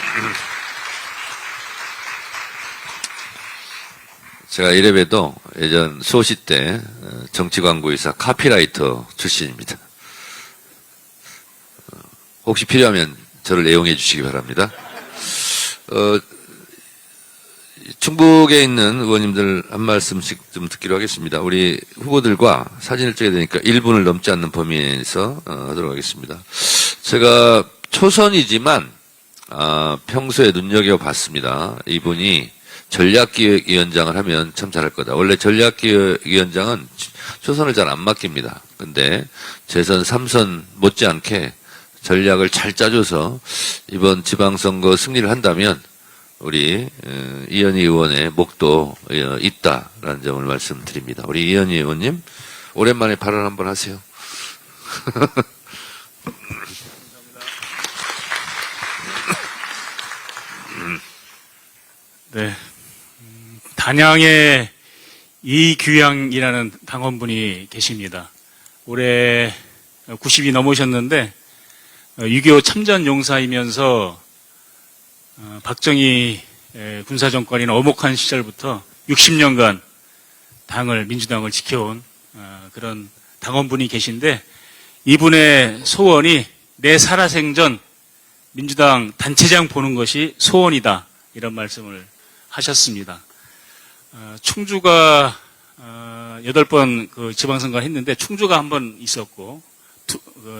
Speaker 1: 제가 이래봬도 예전 수호시 때 정치광고회사 카피라이터 출신입니다. 혹시 필요하면 저를 애용해 주시기 바랍니다. 충북에 있는 의원님들 한 말씀씩 좀 듣기로 하겠습니다. 우리 후보들과 사진을 찍어야 되니까 1분을 넘지 않는 범위 내에서 하도록 하겠습니다. 제가 초선이지만 평소에 눈여겨봤습니다. 이분이 전략기획위원장을 하면 참 잘할 거다. 원래 전략기획위원장은 초선을 잘 안 맡깁니다. 근데 재선 3선 못지않게 전략을 잘 짜줘서 이번 지방선거 승리를 한다면 우리 이현희 의원의 목도 있다라는 점을 말씀드립니다. 우리 이현희 의원님 오랜만에 발언 한번 하세요.
Speaker 10: 네. 단양에 이규양이라는 당원분이 계십니다. 올해 90이 넘으셨는데 6.25 참전 용사이면서 박정희 군사정권이나 어목한 시절부터 60년간 민주당을 지켜온 그런 당원분이 계신데, 이분의 소원이 내 살아생전 민주당 단체장 보는 것이 소원이다, 이런 말씀을 하셨습니다. 충주가 8번 그 지방선거를 했는데 충주가 한 번 있었고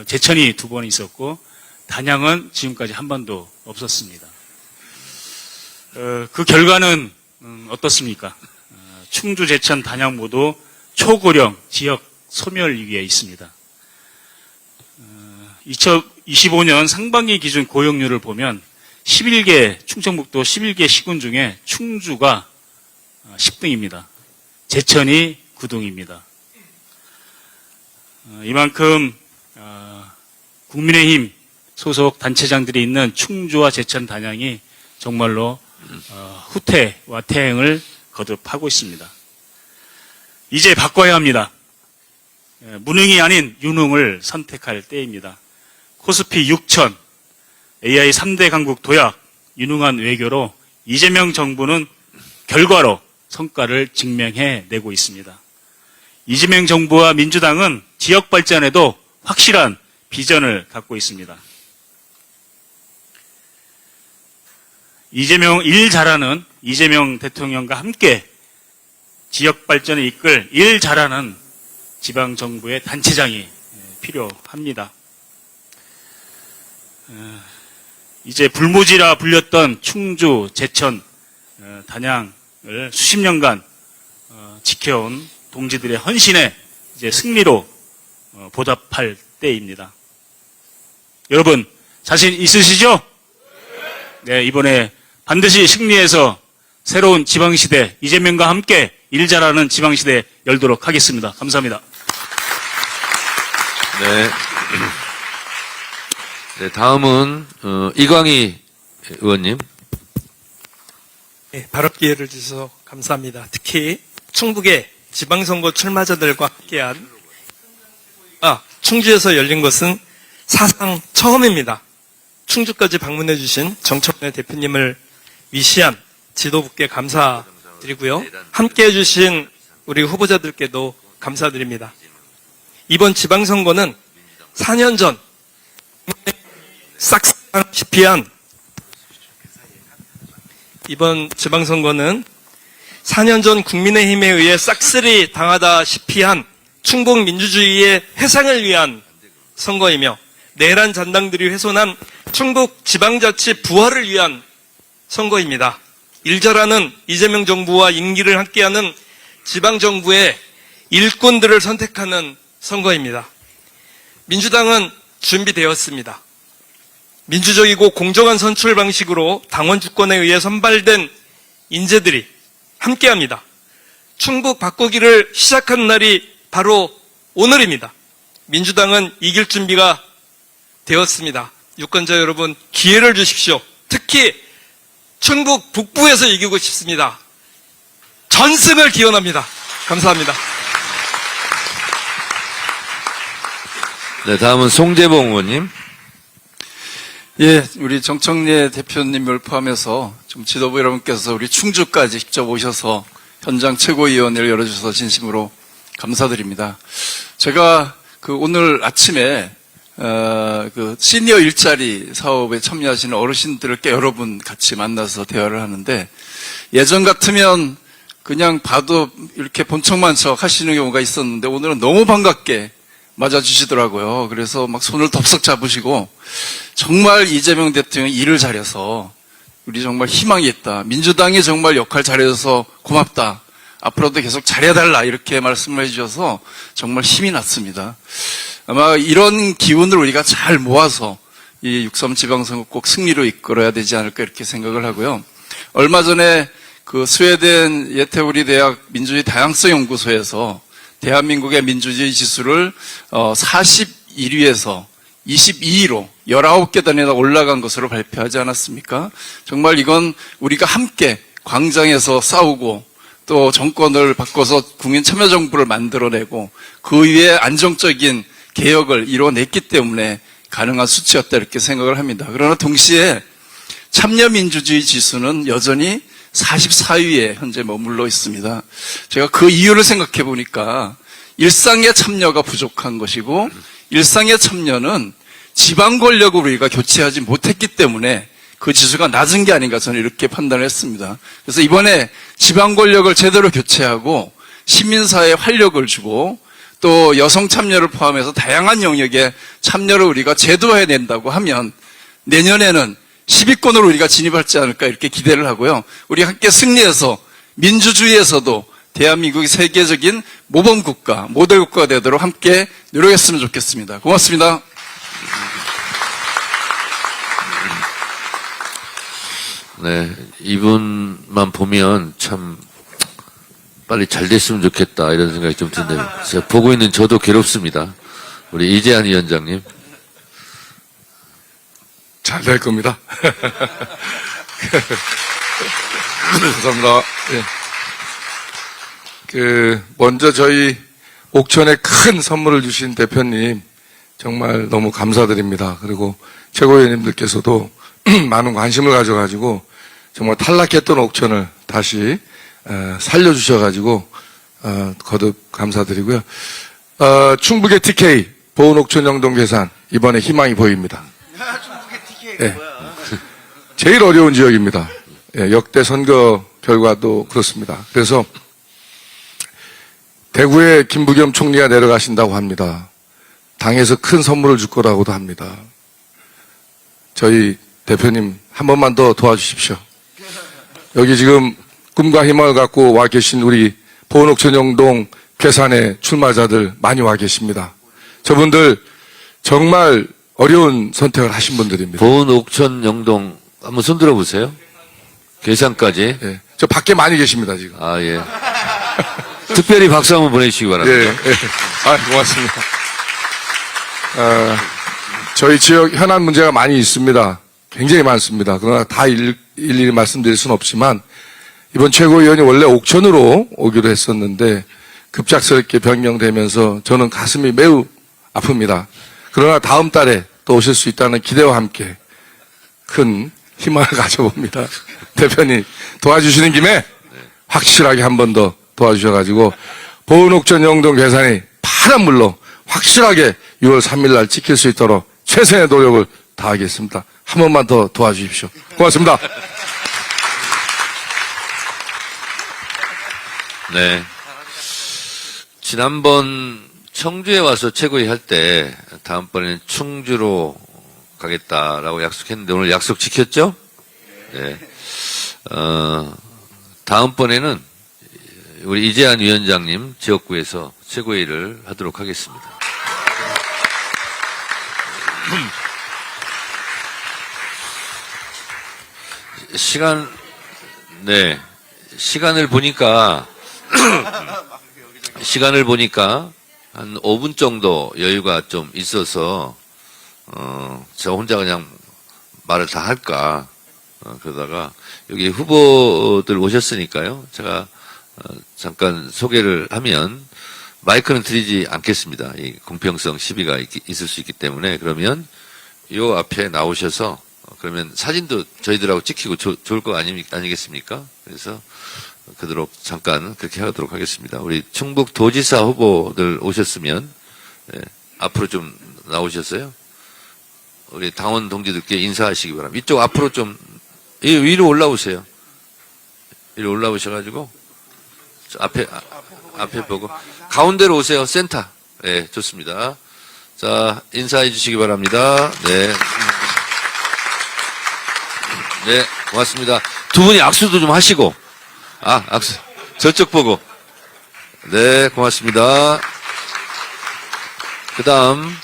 Speaker 10: 제천이 2번 있었고 단양은 지금까지 한 번도 없었습니다. 그 결과는 어떻습니까? 충주, 제천, 단양 모두 초고령 지역 소멸 위기에 있습니다. 2025년 상반기 기준 고용률을 보면 11개 충청북도 11개 시군 중에 충주가 10등입니다. 제천이 9등입니다. 이만큼 국민의힘 소속 단체장들이 있는 충주와 제천, 단양이 정말로 후퇴와 퇴행을 거듭하고 있습니다. 이제 바꿔야 합니다. 무능이 아닌 유능을 선택할 때입니다. 코스피 6천, AI 3대 강국 도약, 유능한 외교로 이재명 정부는 결과로 성과를 증명해내고 있습니다. 이재명 정부와 민주당은 지역 발전에도 확실한 비전을 갖고 있습니다. 일 잘하는 이재명 대통령과 함께 지역 발전을 이끌 일 잘하는 지방정부의 단체장이 필요합니다. 이제 불모지라 불렸던 충주, 제천, 단양을 수십 년간 지켜온 동지들의 헌신에 이제 승리로 보답할 때입니다. 여러분 자신 있으시죠? 네, 이번에 반드시 승리해서 새로운 지방시대, 이재명과 함께 일 잘하는 지방시대 열도록 하겠습니다. 감사합니다.
Speaker 1: 네. 네, 다음은 이광희 의원님.
Speaker 11: 네, 발언 기회를 주셔서 감사합니다. 특히 충북의 지방선거 출마자들과 함께한 충주에서 열린 것은 사상 처음입니다. 충주까지 방문해 주신 정청래 대표님을 위시한 지도부께 감사드리고요. 함께해 주신 우리 후보자들께도 감사드립니다. 이번 지방선거는 4년 전 싹싹다시피 한 이번 지방선거는 4년 전 국민의힘에 의해 싹쓸이 당하다시피 한 충북 민주주의의 회상을 위한 선거이며 내란 잔당들이 훼손한 충북 지방자치 부활을 위한 선거입니다. 일절하는 이재명 정부와 임기를 함께하는 지방정부의 일꾼들을 선택하는 선거입니다. 민주당은 준비되었습니다. 민주적이고 공정한 선출 방식으로 당원 주권에 의해 선발된 인재들이 함께합니다. 충북 바꾸기를 시작한 날이 바로 오늘입니다. 민주당은 이길 준비가 되었습니다. 유권자 여러분, 기회를 주십시오. 특히 충북 북부에서 이기고 싶습니다. 전승을 기원합니다. 감사합니다.
Speaker 1: 네, 다음은 송재봉 의원님.
Speaker 12: 예, 우리 정청래 대표님을 포함해서 좀 지도부 여러분께서 우리 충주까지 직접 오셔서 현장 최고위원회를 열어주셔서 진심으로 감사드립니다. 제가 오늘 아침에 시니어 일자리 사업에 참여하시는 어르신들께 여러 분 같이 만나서 대화를 하는데, 예전 같으면 그냥 봐도 이렇게 본청만 척 하시는 경우가 있었는데 오늘은 너무 반갑게 맞아주시더라고요. 그래서 막 손을 덥석 잡으시고, 정말 이재명 대통령이 일을 잘해서 우리 정말 희망이 있다. 민주당이 정말 역할 잘해줘서 고맙다. 앞으로도 계속 잘해달라. 이렇게 말씀을 해주셔서 정말 힘이 났습니다. 아마 이런 기운을 우리가 잘 모아서 이 6.3 지방선거 꼭 승리로 이끌어야 되지 않을까 이렇게 생각을 하고요. 얼마 전에 스웨덴 예테우리 대학 민주주의 다양성 연구소에서 대한민국의 민주주의 지수를 41위에서 22위로 19계단이나 올라간 것으로 발표하지 않았습니까? 정말 이건 우리가 함께 광장에서 싸우고 또 정권을 바꿔서 국민 참여정부를 만들어내고 그 위에 안정적인 개혁을 이뤄냈기 때문에 가능한 수치였다 이렇게 생각을 합니다. 그러나 동시에 참여민주주의 지수는 여전히 44위에 현재 머물러 있습니다. 제가 그 이유를 생각해 보니까 일상의 참여가 부족한 것이고, 일상의 참여는 지방 권력을 우리가 교체하지 못했기 때문에 그 지수가 낮은 게 아닌가 저는 이렇게 판단을 했습니다. 그래서 이번에 지방 권력을 제대로 교체하고 시민사회에 활력을 주고 또 여성 참여를 포함해서 다양한 영역에 참여를 우리가 제도화해낸다고 하면 내년에는 10위권으로 우리가 진입하지 않을까 이렇게 기대를 하고요. 우리 함께 승리해서 민주주의에서도 대한민국이 세계적인 모범국가, 모델국가가 되도록 함께 노력했으면 좋겠습니다. 고맙습니다.
Speaker 1: 네, 이분만 보면 참 빨리 잘 됐으면 좋겠다 이런 생각이 좀 드네요. 제가 보고 있는 저도 괴롭습니다. 우리 이재한 위원장님.
Speaker 3: 잘 될 겁니다. 감사합니다. 예. 먼저 저희 옥천에 큰 선물을 주신 대표님 정말 너무 감사드립니다. 그리고 최고위원님들께서도 많은 관심을 가져가지고 정말 탈락했던 옥천을 다시 살려주셔가지고 거듭 감사드리고요. 충북의 TK 보은옥천 영동 괴산 이번에 희망이 보입니다. 예. 제일 어려운 지역입니다. 예, 역대 선거 결과도 그렇습니다. 그래서 대구에 김부겸 총리가 내려가신다고 합니다. 당에서 큰 선물을 줄 거라고도 합니다. 저희 대표님 한 번만 더 도와주십시오. 여기 지금 꿈과 희망을 갖고 와 계신 우리 보은옥천 영동 괴산의 출마자들 많이 와 계십니다. 저분들 정말 어려운 선택을 하신 분들입니다.
Speaker 1: 보은옥천 영동 한번 손 들어보세요. 괴산까지.
Speaker 3: 예, 저 밖에 많이 계십니다 지금.
Speaker 1: 아, 예. 특별히 박수 한번 보내주시기 바랍니다.
Speaker 3: 예, 예. 아, 고맙습니다. 저희 지역 현안 문제가 많이 있습니다. 굉장히 많습니다. 그러나 다 일일이 말씀드릴 수는 없지만 이번 최고위원이 원래 옥천으로 오기로 했었는데 급작스럽게 변경되면서 저는 가슴이 매우 아픕니다. 그러나 다음 달에 또 오실 수 있다는 기대와 함께 큰 희망을 가져봅니다. 대표님 도와주시는 김에 확실하게 한 번 더 도와주셔가지고 보은옥천 영동 괴산이 파란 물로 확실하게 6월 3일 날 지킬 수 있도록 최선의 노력을 다하겠습니다. 한 번만 더 도와주십시오. 고맙습니다.
Speaker 1: 네. 지난번 청주에 와서 최고위 할 때 다음번에는 충주로 가겠다라고 약속했는데 오늘 약속 지켰죠? 네. 다음번에는 우리 이재한 위원장님 지역구에서 최고위를 하도록 하겠습니다. 시간을 보니까 한 5분 정도 여유가 좀 있어서 저 혼자 그냥 말을 다 할까 그러다가 여기 후보들 오셨으니까요. 제가 잠깐 소개를 하면 마이크는 드리지 않겠습니다. 이 공평성 시비가 있을 수 있기 때문에 그러면 요 앞에 나오셔서 그러면 사진도 저희들하고 찍히고 좋을 거 아니겠습니까? 그래서 그대로 잠깐 그렇게 하도록 하겠습니다. 우리 충북 도지사 후보들 오셨으면 앞으로 좀 나오셨어요? 우리 당원 동지들께 인사하시기 바랍니다. 이쪽 앞으로 좀 위로 올라오세요. 위로 올라오셔가지고 앞에 보고 가운데로 오세요. 센터. 네, 좋습니다. 자, 인사해 주시기 바랍니다. 네. 네, 고맙습니다. 두 분이 악수도 좀 하시고. 악수. 저쪽 보고. 네, 고맙습니다. 그 다음,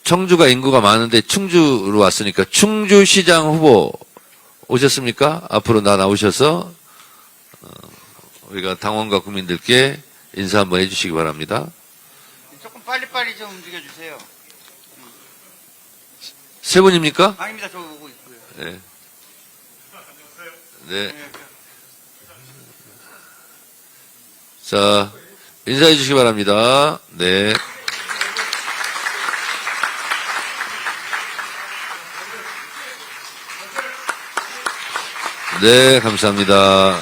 Speaker 1: 청주가 인구가 많은데 충주로 왔으니까 충주시장 후보 오셨습니까? 앞으로 나오셔서, 우리가 당원과 국민들께 인사 한번 해주시기 바랍니다.
Speaker 5: 조금 빨리빨리 좀 움직여주세요.
Speaker 1: 세 분입니까?
Speaker 5: 아닙니다. 저 보고 있고요.
Speaker 1: 네. 네. 자, 인사해 주시기 바랍니다. 네. 네, 감사합니다.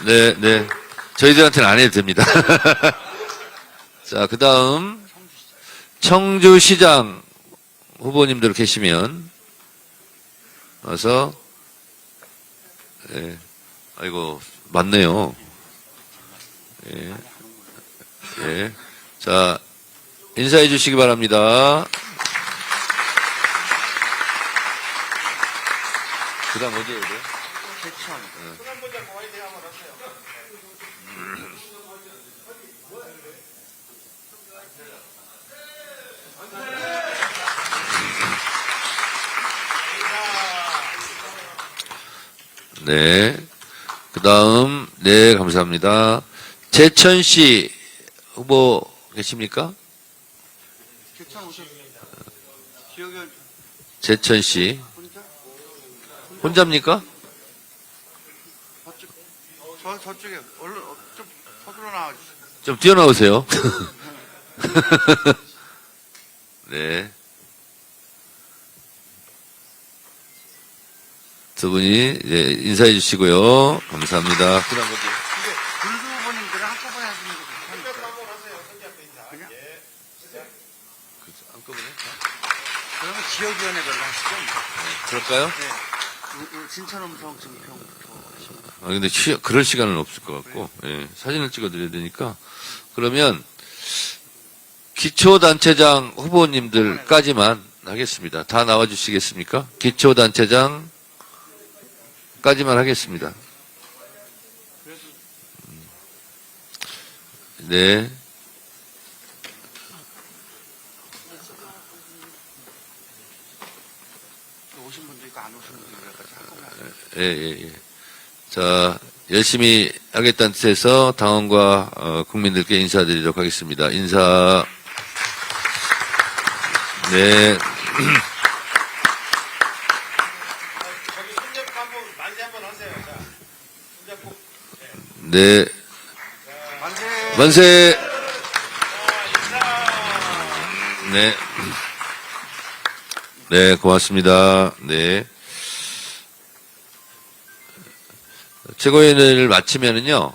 Speaker 1: 네, 네. 저희들한테는 안 해도 됩니다. 자, 그 다음, 청주시장 후보님들 계시면, 와서, 예. 아이고, 맞네요. 예. 예. 자, 인사해 주시기 바랍니다. 그 다음 어디에요? 네. 그 다음, 네, 감사합니다. 제천시 후보 계십니까? 제천시. 혼자입니까?
Speaker 5: 저쪽에 얼른 좀 서둘러 나와주세요.
Speaker 1: 좀 뛰어나오세요. 네. 두 분이 이제 인사해 주시고요. 감사합니다. 그 다음 어디?
Speaker 5: 근데 군수 후보님들은 한꺼번에 하시는 게 좋습니까? 그냥?
Speaker 1: 한꺼번에?
Speaker 5: 그러면 지역위원회별로 하시죠.
Speaker 1: 그럴까요?
Speaker 5: 네. 진천음성 증평부터 하시면.
Speaker 1: 근데 그럴 시간은 없을 것 같고, 예, 사진을 찍어드려야 되니까. 그러면, 기초단체장 후보님들까지만 하겠습니다. 다 나와주시겠습니까? 기초단체장 까지만 하겠습니다. 네.
Speaker 5: 오신 분도 있고 안 오신 분도 있고
Speaker 1: 예. 자, 열심히 하겠다는 뜻에서 당원과 국민들께 인사드리도록 하겠습니다. 인사. 네. 네. 만세. 네. 네, 고맙습니다. 네. 최고위원회를 마치면은요,